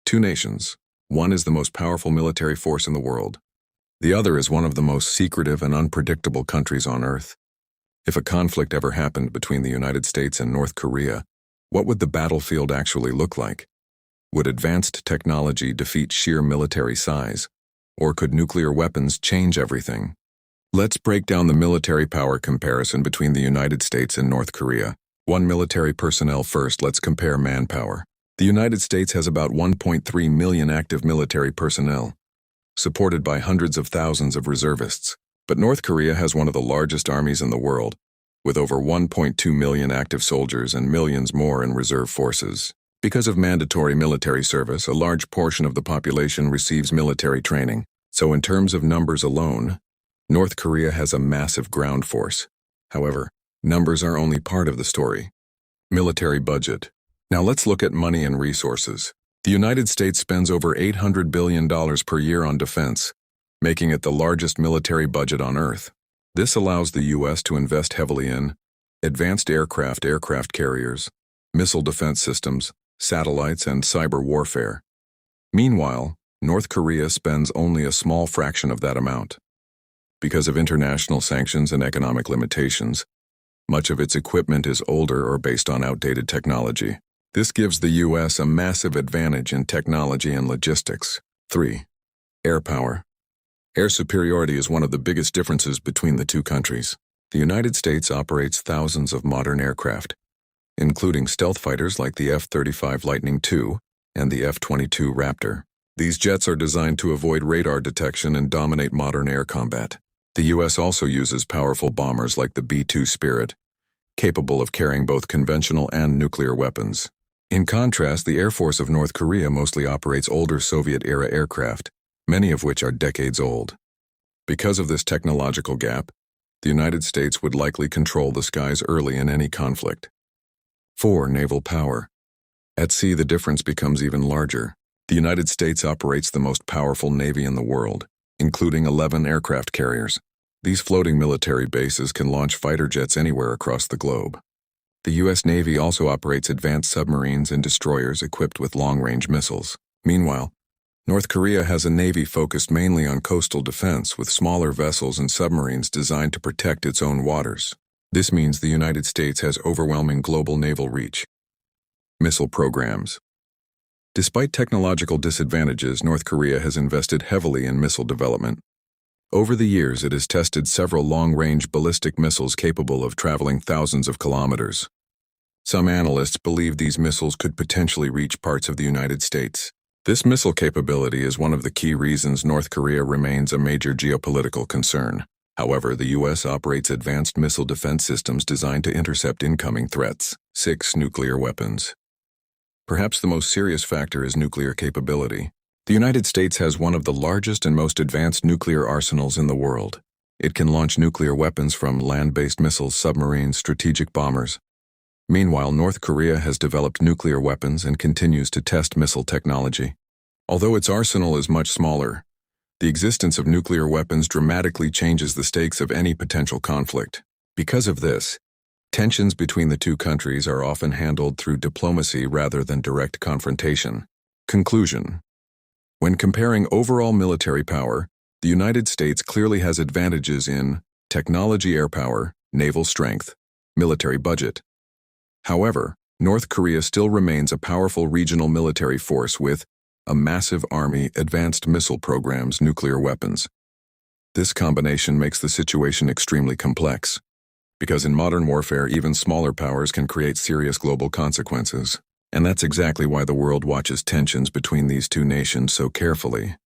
Two nations. One is the most powerful military force in the world. The other is one of the most secretive and unpredictable countries on Earth. If a conflict ever happened between the United States and North Korea, what would the battlefield actually look like? Would advanced technology defeat sheer military size? Or could nuclear weapons change everything? Let's break down the military power comparison between the United States and North Korea. One military personnel first. Let's compare manpower. The United States has about 1.3 million active military personnel, supported by hundreds of thousands of reservists. But North Korea has one of the largest armies in the world, with over 1.2 million active soldiers and millions more in reserve forces. Because of mandatory military service, a large portion of the population receives military training. So in terms of numbers alone, North Korea has a massive ground force. However, numbers are only part of the story. Military budget. Now let's look at money and resources. The United States spends over $800 billion per year on defense, making it the largest military budget on Earth. This allows the U.S. to invest heavily in advanced aircraft carriers, missile defense systems, satellites, and cyber warfare. Meanwhile, North Korea spends only a small fraction of that amount. Because of international sanctions and economic limitations, much of its equipment is older or based on outdated technology. This gives the U.S. a massive advantage in technology and logistics. 3. Air power. Air superiority is one of the biggest differences between the two countries. The United States operates thousands of modern aircraft, including stealth fighters like the F-35 Lightning II and the F-22 Raptor. These jets are designed to avoid radar detection and dominate modern air combat. The U.S. also uses powerful bombers like the B-2 Spirit, capable of carrying both conventional and nuclear weapons. In contrast, the Air Force of North Korea mostly operates older Soviet-era aircraft, many of which are decades old. Because of this technological gap, the United States would likely control the skies early in any conflict. 4. Naval power. At sea, the difference becomes even larger. The United States operates the most powerful navy in the world, including 11 aircraft carriers. These floating military bases can launch fighter jets anywhere across the globe. The U.S. Navy also operates advanced submarines and destroyers equipped with long-range missiles. Meanwhile, North Korea has a navy focused mainly on coastal defense with smaller vessels and submarines designed to protect its own waters. This means the United States has overwhelming global naval reach. Missile programs. Despite technological disadvantages, North Korea has invested heavily in missile development. Over the years, it has tested several long-range ballistic missiles capable of traveling thousands of kilometers. Some analysts believe these missiles could potentially reach parts of the United States. This missile capability is one of the key reasons North Korea remains a major geopolitical concern. However, the U.S. operates advanced missile defense systems designed to intercept incoming threats. 6. Nuclear weapons. Perhaps the most serious factor is nuclear capability. The United States has one of the largest and most advanced nuclear arsenals in the world. It can launch nuclear weapons from land-based missiles, submarines, strategic bombers. Meanwhile, North Korea has developed nuclear weapons and continues to test missile technology. Although its arsenal is much smaller, the existence of nuclear weapons dramatically changes the stakes of any potential conflict. Because of this, tensions between the two countries are often handled through diplomacy rather than direct confrontation. Conclusion. When comparing overall military power, the United States clearly has advantages in technology, air power, naval strength, military budget. However, North Korea still remains a powerful regional military force with a massive army, advanced missile programs, nuclear weapons. This combination makes the situation extremely complex, because in modern warfare, even smaller powers can create serious global consequences. And that's exactly why the world watches tensions between these two nations so carefully.